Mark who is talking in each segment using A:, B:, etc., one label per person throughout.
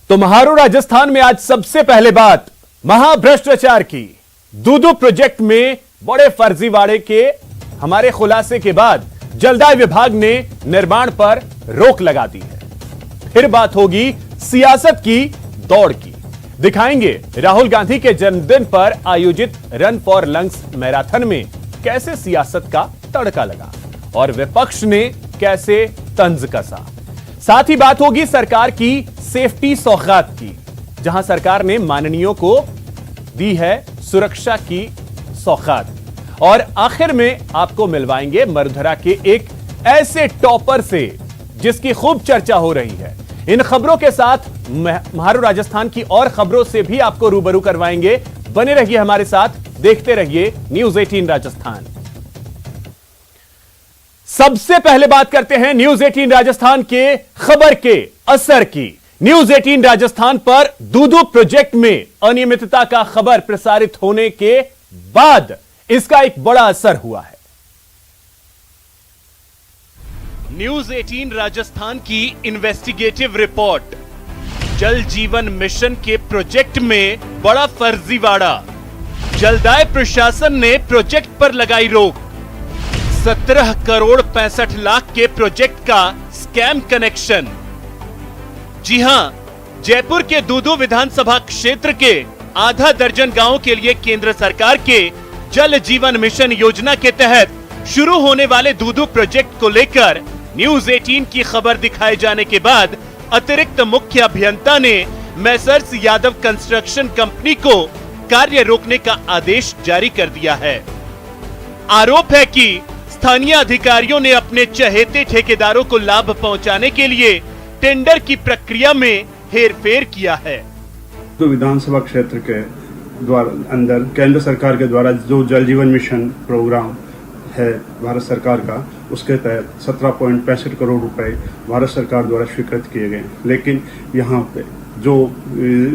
A: तो महारो राजस्थान में आज सबसे पहले बात महाभ्रष्टाचार की। दूदू प्रोजेक्ट में बड़े फर्जीवाड़े के हमारे खुलासे के बाद जलदाय विभाग ने निर्माण पर रोक लगा दी है। फिर बात होगी सियासत की दौड़ की। दिखाएंगे राहुल गांधी के जन्मदिन पर आयोजित रन फॉर लंग्स मैराथन में कैसे सियासत का तड़का लगा और विपक्ष ने कैसे तंज कसा। साथ ही बात होगी सरकार की सेफ्टी सौगात की, जहां सरकार ने माननीयों को दी है सुरक्षा की सौगात। और आखिर में आपको मिलवाएंगे मरुधरा के एक ऐसे टॉपर से जिसकी खूब चर्चा हो रही है। इन खबरों के साथ महारो राजस्थान की और खबरों से भी आपको रूबरू करवाएंगे। बने रहिए हमारे साथ, देखते रहिए न्यूज 18 राजस्थान। सबसे पहले बात करते हैं न्यूज 18 राजस्थान के खबर के असर की। न्यूज 18 राजस्थान पर दूदू प्रोजेक्ट में अनियमितता का खबर प्रसारित होने के बाद इसका एक बड़ा असर हुआ है। न्यूज 18 राजस्थान की इन्वेस्टिगेटिव रिपोर्ट। जल जीवन मिशन के प्रोजेक्ट में बड़ा फर्जीवाड़ा। जलदाय प्रशासन ने प्रोजेक्ट पर लगाई रोक। 17 करोड़ 65 लाख के प्रोजेक्ट का स्कैम कनेक्शन। जी हां, जयपुर के दूदू विधानसभा क्षेत्र के आधा दर्जन गांवों के लिए केंद्र सरकार के जल जीवन मिशन योजना के तहत शुरू होने वाले दूदू प्रोजेक्ट को लेकर न्यूज 18 की खबर दिखाए जाने के बाद अतिरिक्त मुख्य अभियंता ने मेसर्स यादव कंस्ट्रक्शन कंपनी को कार्य रोकने का आदेश जारी कर दिया है। आरोप है कि स्थानीय अधिकारियों ने अपने चहेते ठेकेदारों को लाभ पहुंचाने के लिए टेंडर की प्रक्रिया में हेरफेर किया है।
B: तो विधानसभा क्षेत्र के द्वारा अंदर केंद्र सरकार के द्वारा जो जल जीवन मिशन प्रोग्राम है भारत सरकार का, उसके तहत 17.65 करोड़ रुपए भारत सरकार द्वारा स्वीकृत किए गए। लेकिन यहाँ पे जो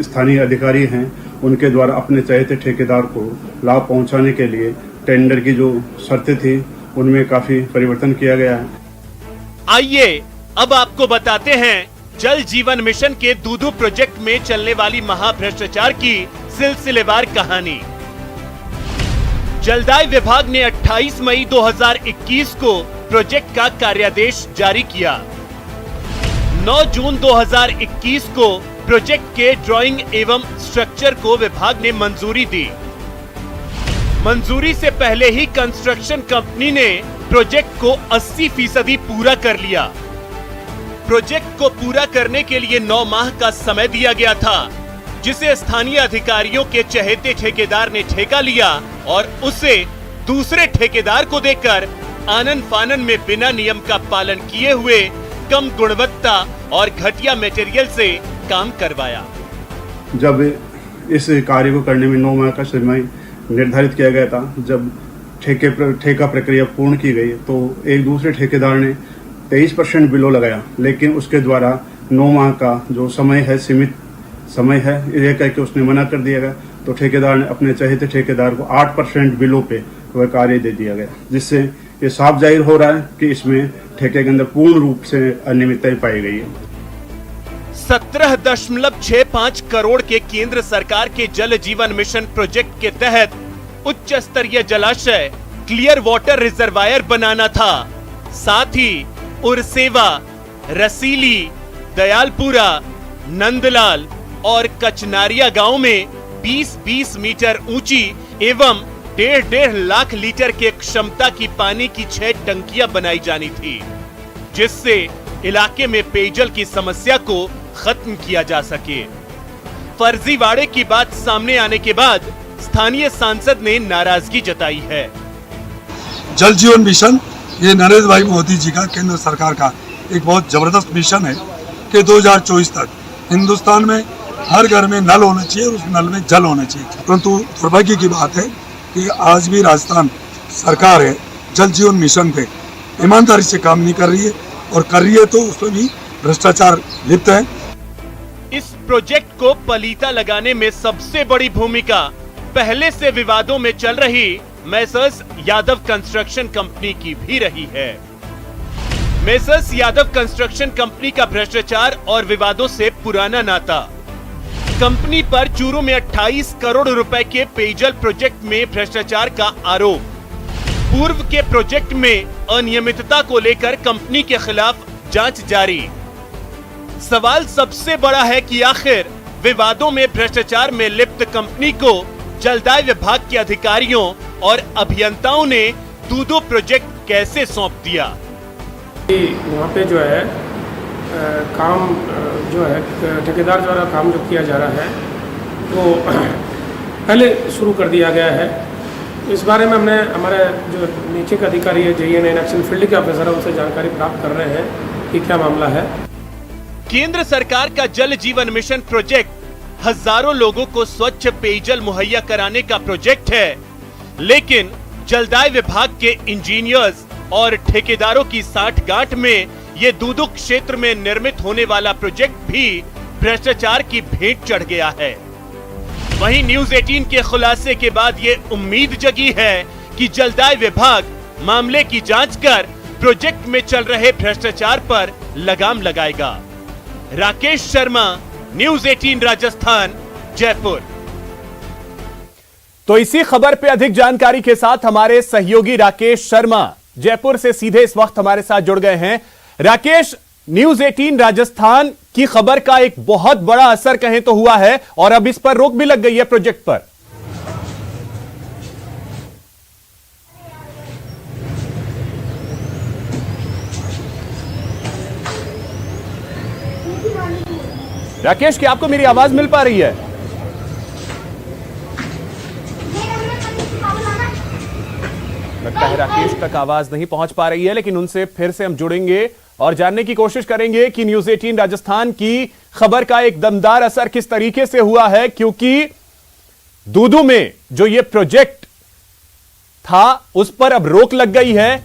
B: स्थानीय अधिकारी हैं उनके द्वारा अपने चहेते ठेकेदार को लाभ पहुंचाने के लिए टेंडर की जो शर्तें थी उनमें काफी परिवर्तन किया गया है।
A: आइए अब आपको बताते हैं जल जीवन मिशन के दूदू प्रोजेक्ट में चलने वाली महाभ्रष्टाचार की सिलसिलेवार कहानी। जलदाय विभाग ने 28 मई 2021 को प्रोजेक्ट का कार्यादेश जारी किया। 9 जून 2021 को प्रोजेक्ट के ड्राइंग एवं स्ट्रक्चर को विभाग ने मंजूरी दी। मंजूरी से पहले ही कंस्ट्रक्शन कंपनी ने प्रोजेक्ट को 80% पूरा कर लिया। प्रोजेक्ट को पूरा करने के लिए 9 माह का समय दिया गया था, जिसे स्थानीय अधिकारियों के चहेते ठेकेदार ने ठेका लिया और उसे दूसरे ठेकेदार को देकर आनन फानन में बिना नियम का पालन किए हुए कम गुणवत्ता और घटिया मटेरियल से काम करवाया।
B: जब इस कार्य को करने में 9 माह का समय निर्धारित किया गया था, जब ठेका प्रक्रिया पूर्ण की गई तो एक दूसरे ठेकेदार ने 23% बिलो लगाया, लेकिन उसके द्वारा 9 माह का जो समय है, सीमित समय है, यह कह के उसने मना कर दिया गया। तो ठेकेदार ने अपने चहेते ठेकेदार को 8% बिलो पे वह कार्य दे दिया गया, जिससे ये साफ जाहिर हो रहा है कि इसमें ठेके के अंदर पूर्ण रूप से अनियमितताएं पाई गई है।
A: 17.65 करोड़ के केंद्र सरकार के जल जीवन मिशन प्रोजेक्ट के तहत उच्च स्तरीय जलाशय क्लियर वाटर रिजर्वायर बनाना था। साथ ही उरसेवा, रसीली, दयालपुरा, नंदलाल और कचनारिया गांव में 20-20 मीटर ऊंची एवं 1.5 लाख लीटर के क्षमता की पानी की 6 टंकियां बनाई जानी थी, जिससे इलाके में पेयजल की समस्या को खत्म किया जा सके। फर्जीवाड़े की बात सामने आने के बाद स्थानीय सांसद ने नाराजगी जताई है।
C: जल जीवन मिशन ये नरेंद्र भाई मोदी जी का केंद्र सरकार का एक बहुत जबरदस्त मिशन है कि 2024 तक हिंदुस्तान में हर घर में नल होना चाहिए और उस नल में जल होना चाहिए। परंतु दुर्भाग्य की बात है कि आज भी राजस्थान सरकार है जल जीवन मिशन पे ईमानदारी से काम नहीं कर रही है, और कर रही है तो उसमें भी भ्रष्टाचार लिप्त है।
A: इस प्रोजेक्ट को पलीता लगाने में सबसे बड़ी भूमिका पहले से विवादों में चल रही मेसर्स यादव कंस्ट्रक्शन कंपनी की भी रही है। मेसर्स यादव कंस्ट्रक्शन कंपनी का भ्रष्टाचार और विवादों से पुराना नाता। कंपनी पर चूरू में 28 करोड़ रुपए के पेयजल प्रोजेक्ट में भ्रष्टाचार का आरोप। पूर्व के प्रोजेक्ट में अनियमितता को लेकर कंपनी के खिलाफ जांच जारी। सवाल सबसे बड़ा है कि आखिर विवादों में भ्रष्टाचार में लिप्त कंपनी को जलदाय विभाग के अधिकारियों और अभियंताओं ने दूदू प्रोजेक्ट कैसे सौंप दिया।
D: वहाँ पे जो है काम जो है ठेकेदार द्वारा काम जो किया जा रहा है वो पहले शुरू कर दिया गया है। इस बारे में हमने हमारे जो नीचे के अधिकारी है JN एक्शन फील्ड के ऑफिसर है उनसे जानकारी प्राप्त कर रहे हैं कि क्या मामला है।
A: केंद्र सरकार का जल जीवन मिशन प्रोजेक्ट हजारों लोगों को स्वच्छ पेयजल मुहैया कराने का प्रोजेक्ट है, लेकिन जलदाय विभाग के इंजीनियर्स और ठेकेदारों की साठगांठ में ये दूदू क्षेत्र में निर्मित होने वाला प्रोजेक्ट भी भ्रष्टाचार की भेंट चढ़ गया है। वहीं न्यूज 18 के खुलासे के बाद ये उम्मीद जगी है कि जलदाय विभाग मामले की जांच कर प्रोजेक्ट में चल रहे भ्रष्टाचार पर लगाम लगाएगा। राकेश शर्मा, न्यूज 18 राजस्थान, जयपुर। तो इसी खबर पे अधिक जानकारी के साथ हमारे सहयोगी राकेश शर्मा जयपुर से सीधे इस वक्त हमारे साथ जुड़ गए हैं। राकेश, न्यूज 18 राजस्थान की खबर का एक बहुत बड़ा असर कहें तो हुआ है और अब इस पर रोक भी लग गई है प्रोजेक्ट पर। राकेश, क्या आपको मेरी आवाज मिल पा रही है? लगता है राकेश तक आवाज नहीं पहुंच पा रही है, लेकिन उनसे फिर से हम जुड़ेंगे और जानने की कोशिश करेंगे कि न्यूज 18 राजस्थान की खबर का एक दमदार असर किस तरीके से हुआ है, क्योंकि दूदू में जो ये प्रोजेक्ट था उस पर अब रोक लग गई है।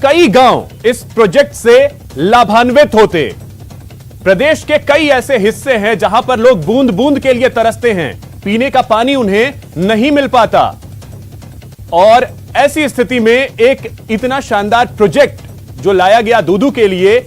A: कई गांव इस प्रोजेक्ट से लाभान्वित होते। प्रदेश के कई ऐसे हिस्से हैं जहां पर लोग बूंद बूंद के लिए तरसते हैं, पीने का पानी उन्हें नहीं मिल पाता। और ऐसी स्थिति में एक इतना शानदार प्रोजेक्ट जो लाया गया दूदू के लिए,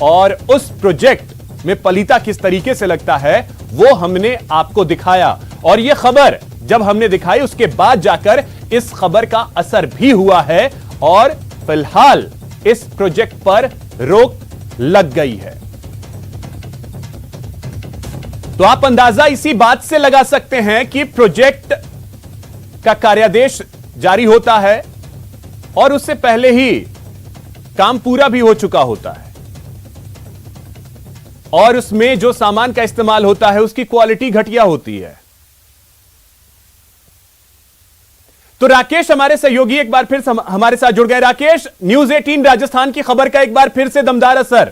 A: और उस प्रोजेक्ट में पलीता किस तरीके से लगता है वो हमने आपको दिखाया। और यह खबर जब हमने दिखाई उसके बाद जाकर इस खबर का असर भी हुआ है और फिलहाल इस प्रोजेक्ट पर रोक लग गई है। तो आप अंदाजा इसी बात से लगा सकते हैं कि प्रोजेक्ट का कार्यादेश जारी होता है और उससे पहले ही काम पूरा भी हो चुका होता है, और उसमें जो सामान का इस्तेमाल होता है उसकी क्वालिटी घटिया होती है। तो राकेश, हमारे सहयोगी एक बार फिर हमारे साथ जुड़ गए। राकेश, न्यूज 18 राजस्थान की खबर का एक बार फिर से दमदार असर।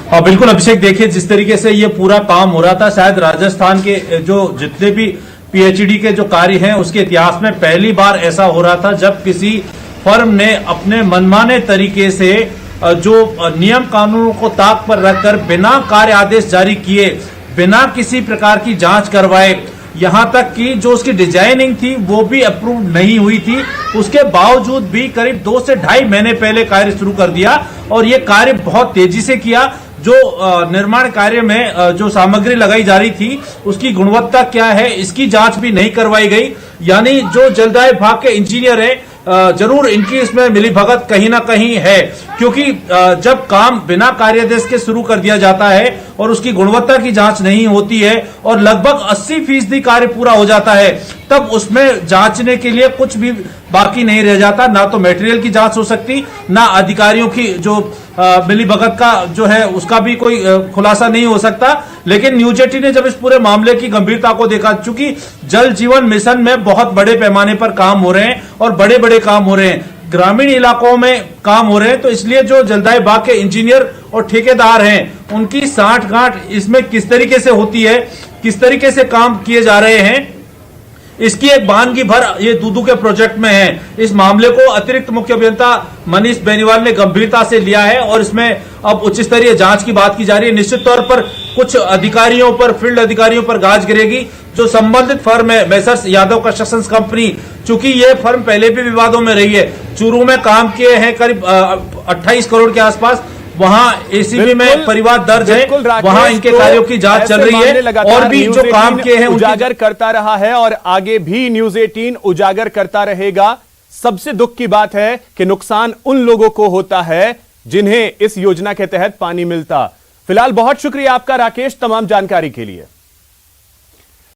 E: हाँ बिल्कुल अभिषेक, देखिए जिस तरीके से ये पूरा काम हो रहा था, शायद राजस्थान के जो जितने भी PhD के जो कार्य हैं उसके इतिहास में पहली बार ऐसा हो रहा था जब किसी फर्म ने अपने मनमाने तरीके से जो नियम कानूनों को ताक पर रखकर बिना कार्य आदेश जारी किए, बिना किसी प्रकार की जांच करवाए, यहां तक कि जो उसकी डिजाइनिंग थी वो भी अप्रूव नहीं हुई थी, उसके बावजूद भी करीब 2 से ढाई महीने पहले कार्य शुरू कर दिया। और ये कार्य बहुत तेजी से किया। जो निर्माण कार्य में जो सामग्री लगाई जा रही थी उसकी गुणवत्ता क्या है इसकी जांच भी नहीं करवाई गई। यानी जो जलदाय विभाग के इंजीनियर है, जरूर इनकी इसमें मिलीभगत कहीं ना कहीं है, क्योंकि जब काम बिना कार्यादेश के शुरू कर दिया जाता है और उसकी गुणवत्ता की जांच नहीं होती है और लगभग 80% कार्य पूरा हो जाता है, तब उसमें जांचने के लिए कुछ भी बाकी नहीं रह जाता। ना तो मटेरियल की जांच हो सकती, ना अधिकारियों की जो मिलीभगत का जो है उसका भी कोई खुलासा नहीं हो सकता। लेकिन न्यूज 18 ने जब इस पूरे मामले की गंभीरता को देखा, चूंकि जल जीवन मिशन में बहुत बड़े पैमाने पर काम हो रहे हैं और बड़े बड़े काम हो रहे हैं, ग्रामीण इलाकों में काम हो रहे हैं, तो इसलिए जो जलदाय विभाग के इंजीनियर और ठेकेदार हैं उनकी साठगांठ इसमें किस तरीके से होती है, किस तरीके से काम किए जा रहे हैं, इसकी एक बहानगी भर ये दूदू के प्रोजेक्ट में है। इस मामले को अतिरिक्त मुख्य अभियंता मनीष बेनीवाल ने गंभीरता से लिया है और इसमें अब उच्च स्तरीय जांच की बात की जा रही है। निश्चित तौर पर कुछ अधिकारियों पर, फील्ड अधिकारियों पर गाज गिरेगी। जो संबंधित फर्म है मैसर्स यादव कंस्ट्रक्शंस कंपनी, चूंकि ये फर्म पहले भी विवादों में रही है, चूरू में काम किए हैं करीब 28 करोड़ के आसपास, वहां एसीबी में परिवार दर्ज है, वहां इनके कार्यों की जांच चल रही है और भी जो काम किए हैं
A: उजागर करता रहा है और आगे भी न्यूज 18 उजागर करता रहेगा। सबसे दुख की बात है कि नुकसान उन लोगों को होता है जिन्हें इस योजना के तहत पानी मिलता। फिलहाल बहुत शुक्रिया आपका राकेश, तमाम जानकारी के लिए।